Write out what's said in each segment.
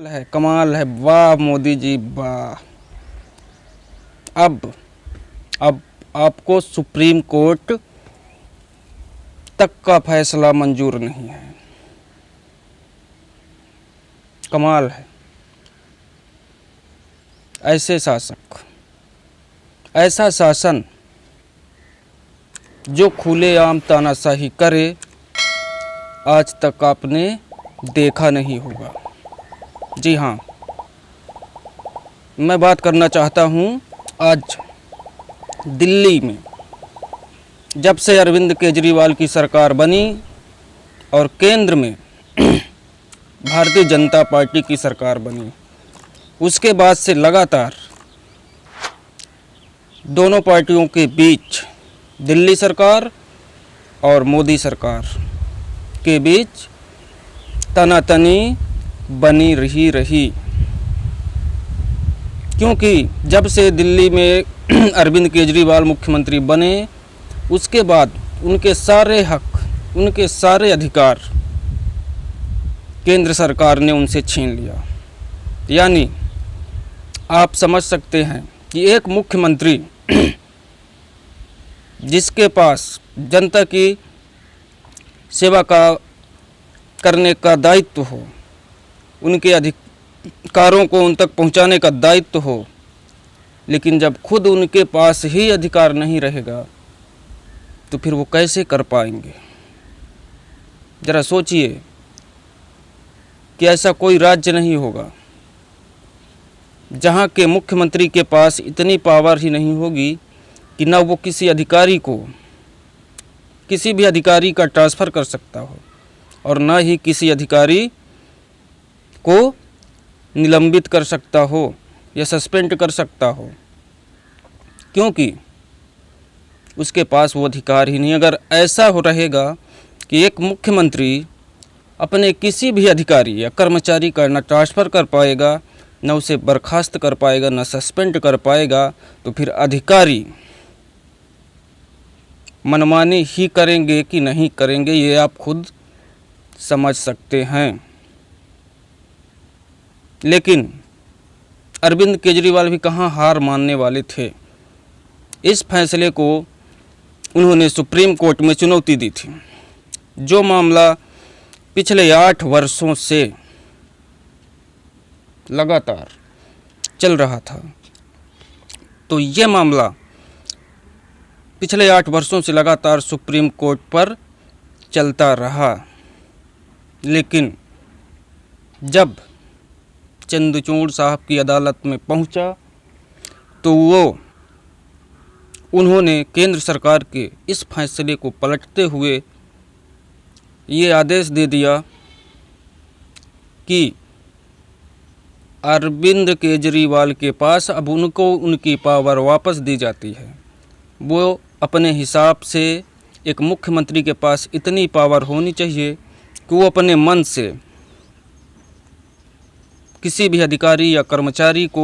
कमाल है, वाह मोदी जी वाह। अब आपको सुप्रीम कोर्ट तक का फैसला मंजूर नहीं है। कमाल है। ऐसे शासक, ऐसा शासन जो खुलेआम तानाशाही करे, आज तक आपने देखा नहीं होगा। जी हाँ, मैं बात करना चाहता हूँ आज दिल्ली में जब से अरविंद केजरीवाल की सरकार बनी और केंद्र में भारतीय जनता पार्टी की सरकार बनी, उसके बाद से लगातार दोनों पार्टियों के बीच, दिल्ली सरकार और मोदी सरकार के बीच तनातनी बनी रही। क्योंकि जब से दिल्ली में अरविंद केजरीवाल मुख्यमंत्री बने, उसके बाद उनके सारे हक, उनके सारे अधिकार केंद्र सरकार ने उनसे छीन लिया। यानी आप समझ सकते हैं कि एक मुख्यमंत्री जिसके पास जनता की सेवा करने का दायित्व हो, उनके अधिकारों को उन तक पहुंचाने का दायित्व हो, लेकिन जब खुद उनके पास ही अधिकार नहीं रहेगा तो फिर वो कैसे कर पाएंगे। ज़रा सोचिए कि ऐसा कोई राज्य नहीं होगा जहाँ के मुख्यमंत्री के पास इतनी पावर ही नहीं होगी कि ना वो किसी अधिकारी को, किसी भी अधिकारी का ट्रांसफ़र कर सकता हो और ना ही किसी अधिकारी को निलंबित कर सकता हो या सस्पेंड कर सकता हो, क्योंकि उसके पास वो अधिकार ही नहीं। अगर ऐसा हो रहेगा कि एक मुख्यमंत्री अपने किसी भी अधिकारी या कर्मचारी का न ट्रांसफ़र कर पाएगा, न उसे बर्खास्त कर पाएगा, न सस्पेंड कर पाएगा, तो फिर अधिकारी मनमानी ही करेंगे कि नहीं करेंगे, ये आप खुद समझ सकते हैं। लेकिन अरविंद केजरीवाल भी कहाँ हार मानने वाले थे। इस फैसले को उन्होंने सुप्रीम कोर्ट में चुनौती दी थी। जो मामला पिछले 8 वर्षों से लगातार चल रहा था, तो ये मामला पिछले 8 वर्षों से लगातार सुप्रीम कोर्ट पर चलता रहा। लेकिन जब चंद्रचूड़ साहब की अदालत में पहुंचा तो उन्होंने केंद्र सरकार के इस फैसले को पलटते हुए ये आदेश दे दिया कि अरविंद केजरीवाल के पास अब उनको उनकी पावर वापस दी जाती है। वो अपने हिसाब से, एक मुख्यमंत्री के पास इतनी पावर होनी चाहिए कि वो अपने मन से किसी भी अधिकारी या कर्मचारी को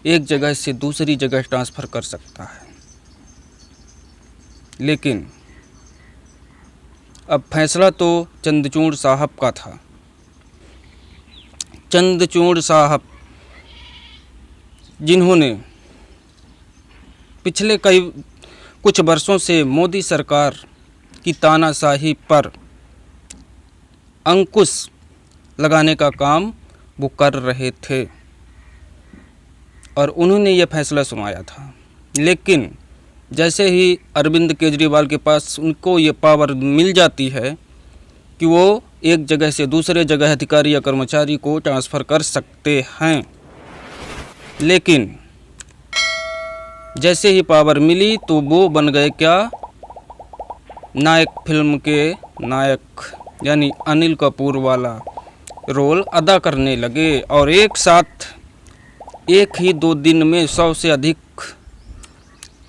एक जगह से दूसरी जगह ट्रांसफ़र कर सकता है। लेकिन अब फैसला तो चंद्रचूड़ साहब का था। चंद्रचूड़ साहब जिन्होंने पिछले कुछ वर्षों से मोदी सरकार की तानाशाही पर अंकुश लगाने का काम वो कर रहे थे और उन्होंने ये फैसला सुनाया था। लेकिन जैसे ही अरविंद केजरीवाल के पास उनको ये पावर मिल जाती है कि वो एक जगह से दूसरे जगह अधिकारी या कर्मचारी को ट्रांसफ़र कर सकते हैं, लेकिन जैसे ही पावर मिली तो वो बन गए क्या, नायक फिल्म के नायक, यानी अनिल कपूर वाला रोल अदा करने लगे और एक साथ एक ही 2 दिन में 100 से अधिक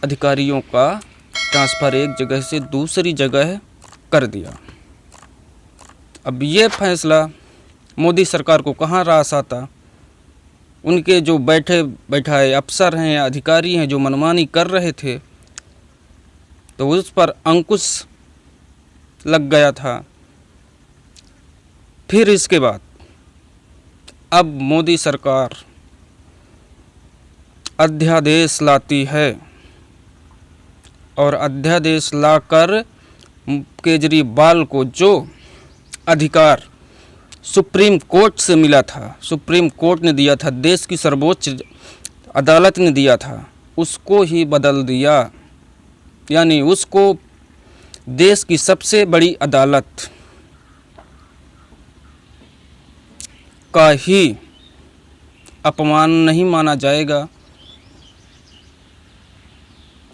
अधिकारियों का ट्रांसफ़र एक जगह से दूसरी जगह कर दिया। अब ये फैसला मोदी सरकार को कहाँ रास आता। उनके जो बैठाए अफसर हैं या अधिकारी हैं जो मनमानी कर रहे थे, तो उस पर अंकुश लग गया था। फिर इसके बाद अब मोदी सरकार अध्यादेश लाती है और अध्यादेश लाकर केजरीवाल को जो अधिकार सुप्रीम कोर्ट से मिला था, सुप्रीम कोर्ट ने दिया था, देश की सर्वोच्च अदालत ने दिया था, उसको ही बदल दिया। यानी उसको देश की सबसे बड़ी अदालत का ही अपमान नहीं माना जाएगा।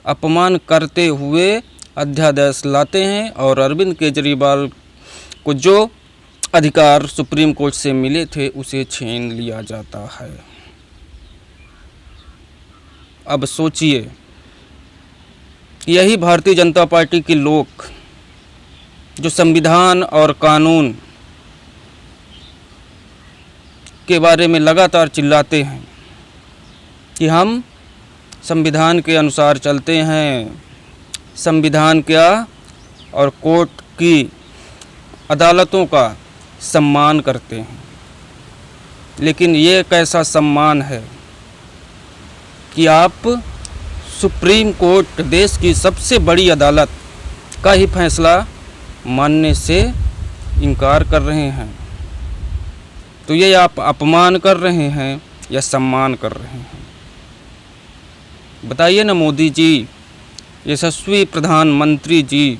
अपमान करते हुए अध्यादेश लाते हैं और अरविंद केजरीवाल को जो अधिकार सुप्रीम कोर्ट से मिले थे उसे छीन लिया जाता है। अब सोचिए, यही भारतीय जनता पार्टी के लोग जो संविधान और कानून के बारे में लगातार चिल्लाते हैं कि हम संविधान के अनुसार चलते हैं, संविधान क्या और कोर्ट की अदालतों का सम्मान करते हैं, लेकिन ये कैसा सम्मान है कि आप सुप्रीम कोर्ट, देश की सबसे बड़ी अदालत का ही फैसला मानने से इनकार कर रहे हैं। तो ये आप अपमान कर रहे हैं या सम्मान कर रहे हैं? बताइए ना मोदी जी, यशस्वी प्रधानमंत्री जी,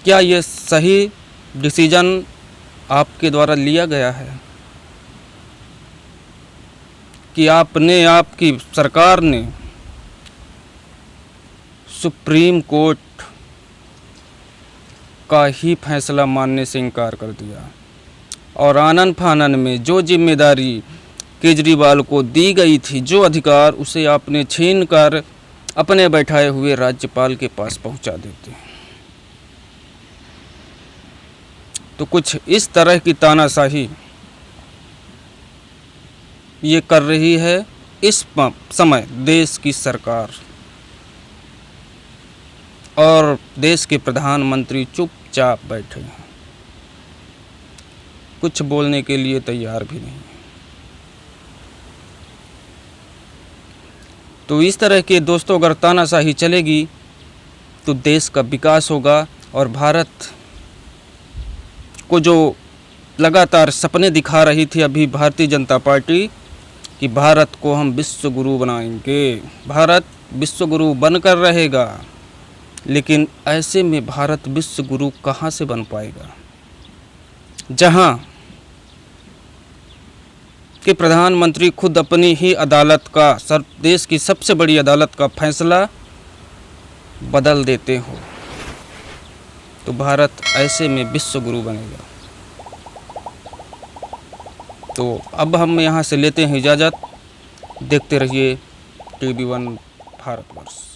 क्या ये सही डिसीजन आपके द्वारा लिया गया है कि आपने, आपकी सरकार ने सुप्रीम कोर्ट का ही फैसला मानने से इनकार कर दिया और आनन फानन में जो जिम्मेदारी केजरीवाल को दी गई थी, जो अधिकार, उसे आपने छीन कर अपने बैठाए हुए राज्यपाल के पास पहुंचा देते हैं? तो कुछ इस तरह की तानाशाही ये कर रही है इस समय देश की सरकार, और देश के प्रधानमंत्री चुपचाप बैठे हैं, कुछ बोलने के लिए तैयार भी नहीं। तो इस तरह के दोस्तों अगर तानाशाही चलेगी तो देश का विकास होगा और भारत को जो लगातार सपने दिखा रही थी अभी भारतीय जनता पार्टी कि भारत को हम विश्व गुरु बनाएंगे, भारत विश्व गुरु बनकर रहेगा, लेकिन ऐसे में भारत विश्व गुरु कहाँ से बन पाएगा जहाँ कि प्रधानमंत्री खुद अपनी ही अदालत का, देश की सबसे बड़ी अदालत का फैसला बदल देते हो? तो भारत ऐसे में विश्व गुरु बनेगा। तो अब हम यहाँ से लेते हैं इजाज़त। देखते रहिए TV1 भारतवर्ष।